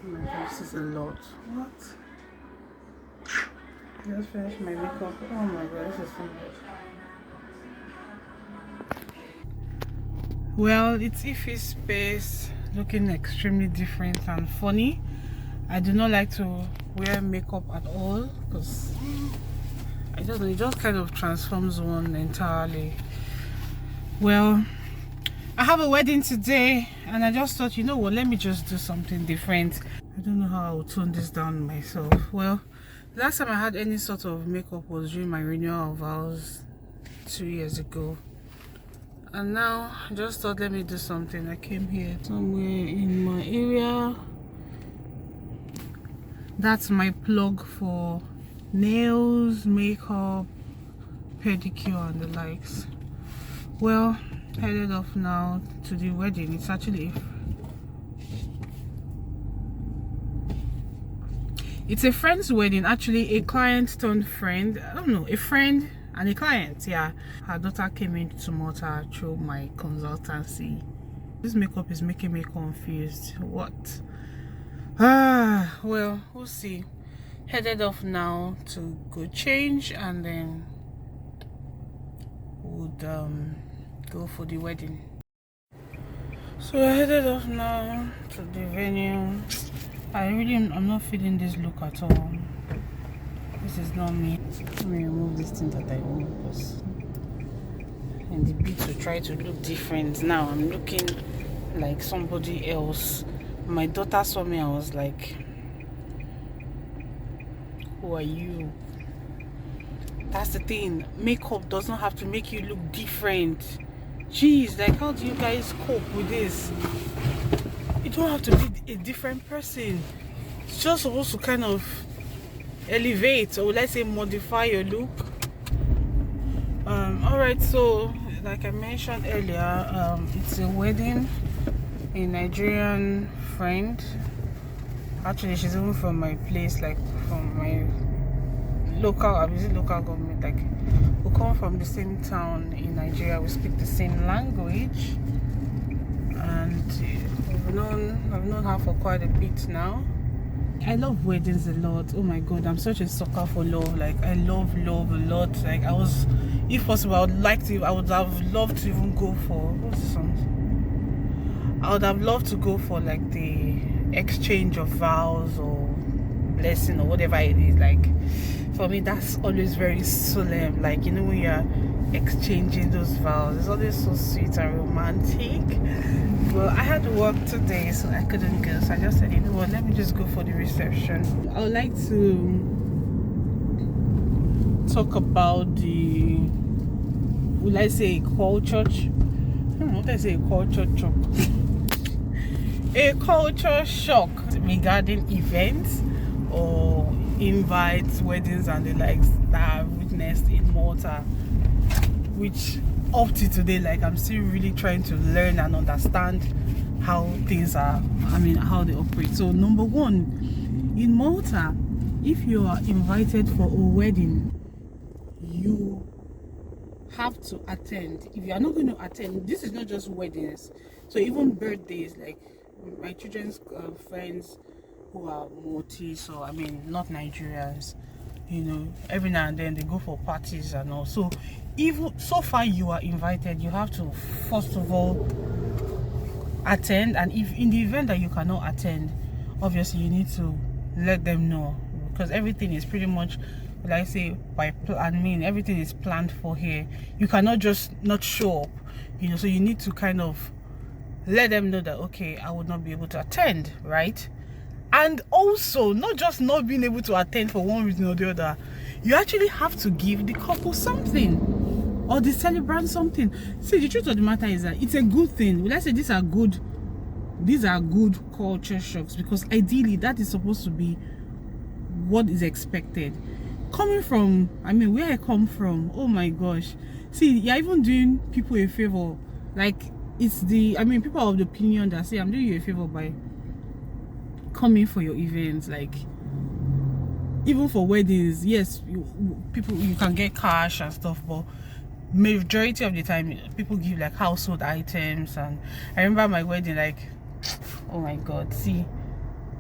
my God, this is a lot. What? I just finished my makeup. Oh my God, this is so much. Well, it's Ife's space looking extremely different and funny. I do not like to wear makeup at all because I don't know, it just kind of transforms one entirely. Well, I have a wedding today and I just thought, you know what, let me just do something different. I don't know how I'll tone this down myself. Well, last time I had any sort of makeup was during my renewal of vows 2 years ago. And now I just thought, let me do something. I came here somewhere in my area. That's my plug for nails, makeup, pedicure and the likes. Well, headed off now to the wedding. It's actually it's a friend's wedding, actually a client turned friend. I don't know, a friend and a client. Yeah, her daughter came into Malta through my consultancy. This makeup is making me confused. What? Well, we'll see. Headed off now to go change and then would go for the wedding. So I headed off now to the venue. I'm not feeling this look at all. This is not me. Let me remove this thing that I want because in the bid to try to look different. Now I'm looking like somebody else. My daughter saw me, I was like, who are you? That's the thing. Makeup does not have to make you look different. Jeez, like how do you guys cope with this? You don't have to be a different person. It's just supposed to kind of elevate, or let's say modify your look. Alright, so like I mentioned earlier, it's a wedding, a Nigerian friend. Actually, she's even from my place, like from my local government. Like we come from the same town in Nigeria, we speak the same language, and I've known her for quite a bit now. I love weddings a lot. Oh my God, I'm such a sucker for love. Like I love a lot. Like if possible, I would have loved to even go for what's the song? I would have loved to go for like the exchange of vows or blessing or whatever it is. Like for me, that's always very solemn. Like, you know, when you're exchanging those vows, it's always so sweet and romantic. Well, I had to work today, so I couldn't go. So I just said, you know what, let me just go for the reception. I would like to talk about will I say culture? I don't know what I say, culture shock. A culture shock regarding events or invites, weddings and the likes that I've witnessed in Malta, which up to today, like I'm still really trying to learn and understand how things are, how they operate. So number one, in Malta, if you are invited for a wedding, you have to attend. If you are not going to attend, this is not just weddings, so even birthdays, like my children's friends who are Maltese, or not Nigerians, you know, every now and then they go for parties and all. So even so far you are invited, you have to first of all attend, and if in the event that you cannot attend, obviously you need to let them know, because everything is pretty much, like I say, everything is planned for here. You cannot just not show up, you know, so you need to kind of let them know that, okay, I would not be able to attend, right? And also, not just not being able to attend for one reason or the other, you actually have to give the couple something or the celebrant something. See, the truth of the matter is that it's a good thing. Let's say these are good culture shocks, because ideally that is supposed to be what is expected. Coming from, where I come from, oh my gosh. See, you're even doing people a favor. Like, it's people are of the opinion that say, I'm doing you a favor by coming for your events. Like, even for weddings, yes, you can get cash and stuff, but majority of the time people give like household items. And I remember my wedding, like, oh my God, see,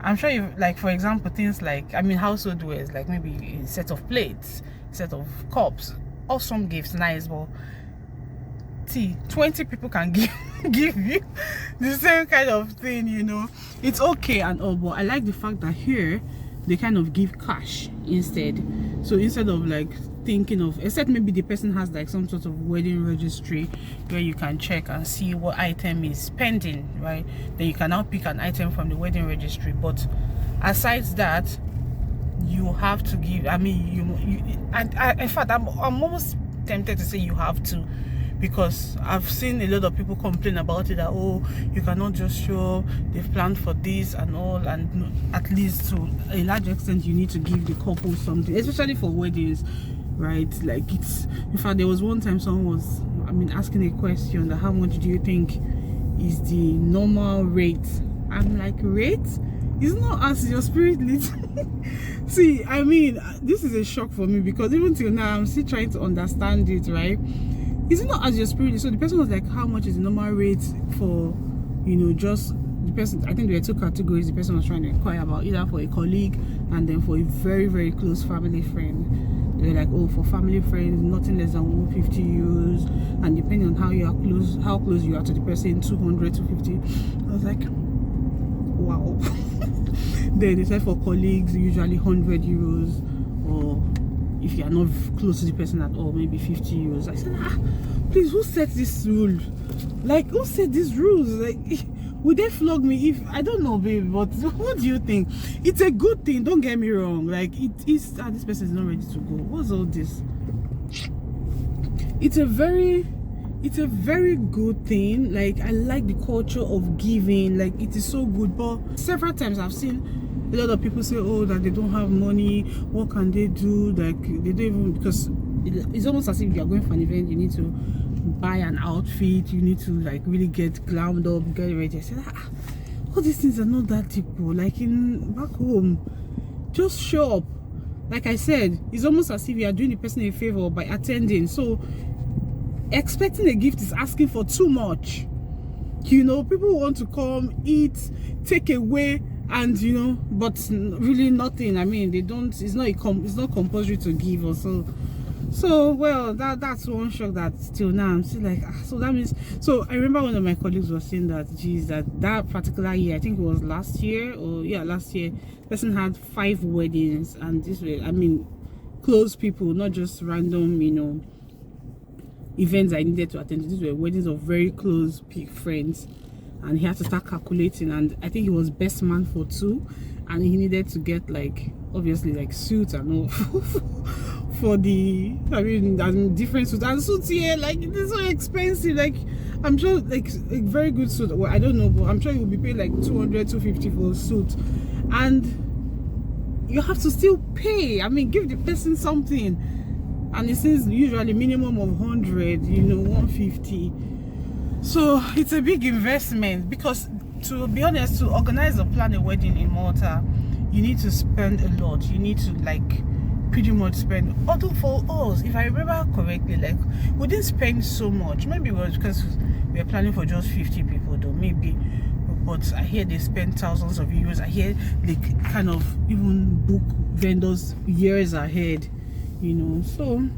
I'm sure you, like, for example, things like, I mean, household wares, like maybe a set of plates, set of cups, or some gifts, nice, but 20 people can give you the same kind of thing, you know. It's okay and all, but I like the fact that here they kind of give cash instead. So instead of like thinking of, except maybe the person has like some sort of wedding registry where you can check and see what item is pending, right? Then you can now pick an item from the wedding registry. But aside that, you have to give, I mean, in fact, I'm almost tempted to say you have to, because I've seen a lot of people complain about it, that oh, you cannot just show up, they've planned for this and all, and at least to a large extent you need to give the couple something, especially for weddings, right? Like, it's, in fact, there was one time someone was, I mean, asking a question that how much do you think is the normal rate? I'm like, rate? It's not as your spirit leads. See, I mean, this is a shock for me, because even till now I'm still trying to understand it, right? Is it not as your spirit? So the person was like, how much is the normal rate for, you know, just the person? I think there were two categories the person was trying to inquire about, either for a colleague and then for a very, very close family friend. They were like, oh, for family friends, nothing less than 150 euros, and depending on how close you are to the person, 200 to 50. I was like, wow. Then they said for colleagues, usually 100 euros, or if you are not close to the person at all, maybe 50 euros. I said, please, who set this rule? Like, who set these rules? Like, would they flog me if, I don't know, babe, but what do you think? It's a good thing, don't get me wrong. Like, it is, this person is not ready to go. What's all this? It's a very good thing. Like, I like the culture of giving. Like, it is so good. But several times I've seen a lot of people say, oh, that they don't have money, what can they do? Like, they don't even, because it's almost as if you are going for an event, you need to buy an outfit, you need to like really get glammed up, get ready. I said, all these things are not that deep. Like, in back home, just show up. Like I said, it's almost as if you are doing the person a favor by attending. So expecting a gift is asking for too much. You know, people want to come, eat, take away, and you know, but really nothing. I mean, they don't, it's not compulsory to give or so. So well, that's one shock that till now I'm still like, so that means, so I remember one of my colleagues was saying that, geez, that particular year, I think it was last year, or yeah, last year, person had 5 weddings, and this way, I mean, close people, not just random, you know, events I needed to attend. These were weddings of very close friends, and he had to start calculating, and I think he was best man for 2, and he needed to get like, obviously, like suits and all for the, I mean different suits, and suits here, like, it's so expensive. Like, I'm sure like a very good suit, well, I don't know, but I'm sure you'll be paid like 200, 250 for a suit, and you have to still pay. I mean, give the person something, and it says usually minimum of 100, you know, 150. So it's a big investment, because to be honest, to organize or plan a wedding in Malta, you need to spend a lot. You need to like pretty much spend, although for us, if I remember correctly, like, we didn't spend so much. Maybe it was because we were planning for just 50 people though, maybe, but I hear they spend thousands of euros. I hear they kind of even book vendors years ahead, you know. So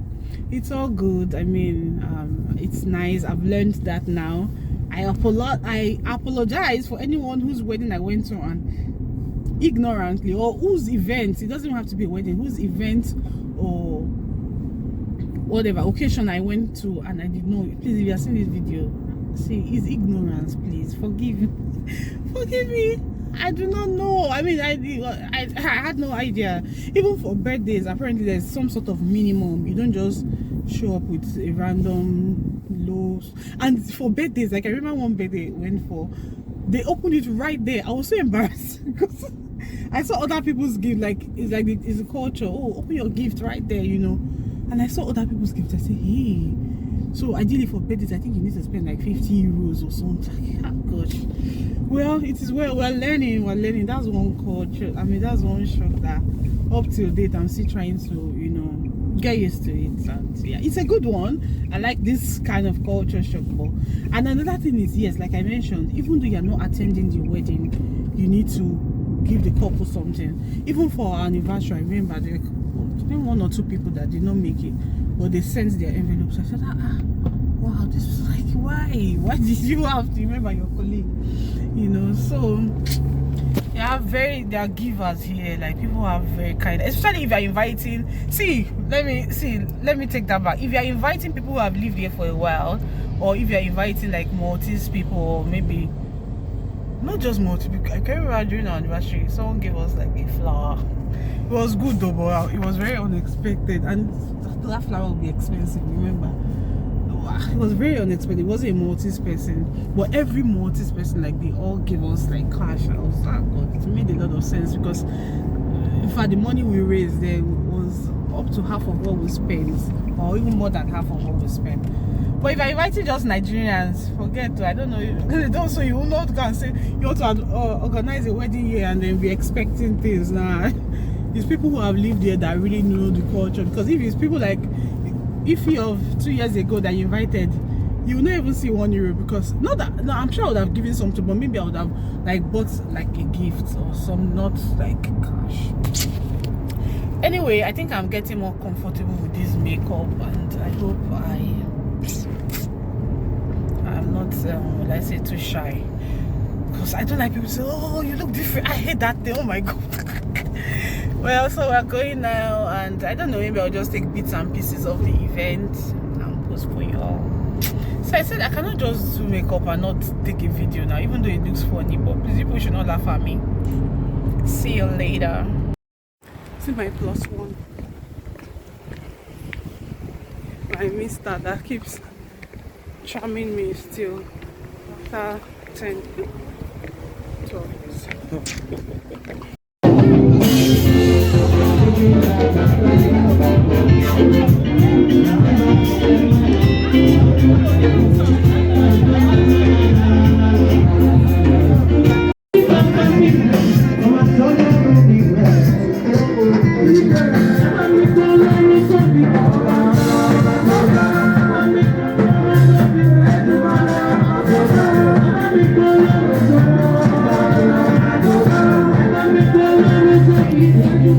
it's all good. I mean, it's nice. I've learned that now. I apologize for anyone whose wedding I went to and ignorantly, or whose event, it doesn't even have to be a wedding, whose event or whatever occasion I went to and I did not. Please, if you are seeing this video, see, it's ignorance, please forgive me. I do not know. I mean, I had no idea. Even for birthdays, apparently there's some sort of minimum. You don't just show up with a random low. And for birthdays, like I remember one birthday I went for, they opened it right there. I was so embarrassed because I saw other people's gift. Like, it's a culture. Oh, open your gift right there, you know. And I saw other people's gifts. I said, hey. So ideally for birthdays, I think you need to spend like 50 euros or something. Oh gosh. Well, it is, well, we're learning. That's one culture. I mean, that's one shock that up till date I'm still trying to, you know, get used to it. And yeah, it's a good one. I like this kind of culture shock. And another thing is, yes, like I mentioned, even though you're not attending the wedding, you need to give the couple something. Even for our anniversary, I remember there were one or two people that did not make it, but they sent their envelopes. I said, wow, this was like, why did you have to remember your colleague? You know, so there are givers here. Like, people are very kind, especially if you're inviting. Let me take that back. If you're inviting people who have lived here for a while, or if you're inviting like Maltese people, or maybe not just Maltese people. I can remember during our anniversary, someone gave us like a flower. It was good though, but it was very unexpected, and that flower will be expensive, remember. It was very unexpected. It wasn't a Maltese person, but every Maltese person, like, they all gave us like cash. I was like, God, it made a lot of sense, because in fact the money we raised there was up to half of what we spent, or even more than half of what we spent. But if you're inviting just Nigerians, forget to, I don't know, so you will not go and say you want to organize a wedding here and then be expecting things. Nah, it's people who have lived here that really know the culture. Because if it's people like Ify of 2 years ago that you invited, you will not even see €1, because I'm sure I would have given something, but maybe I would have like bought like a gift or some, not like cash. Anyway, I think I'm getting more comfortable with this makeup, and I hope I'm not will I say too shy, because I don't like people say, oh, you look different. I hate that thing. Oh my God. Well, so we're going now, and I don't know, maybe I'll just take bits and pieces of the event and post for you all. So I said I cannot just do makeup and not take a video now, even though it looks funny, but please, people should not laugh at me. See you later. See my +1. My mister that keeps charming me still after 10, 12 years. You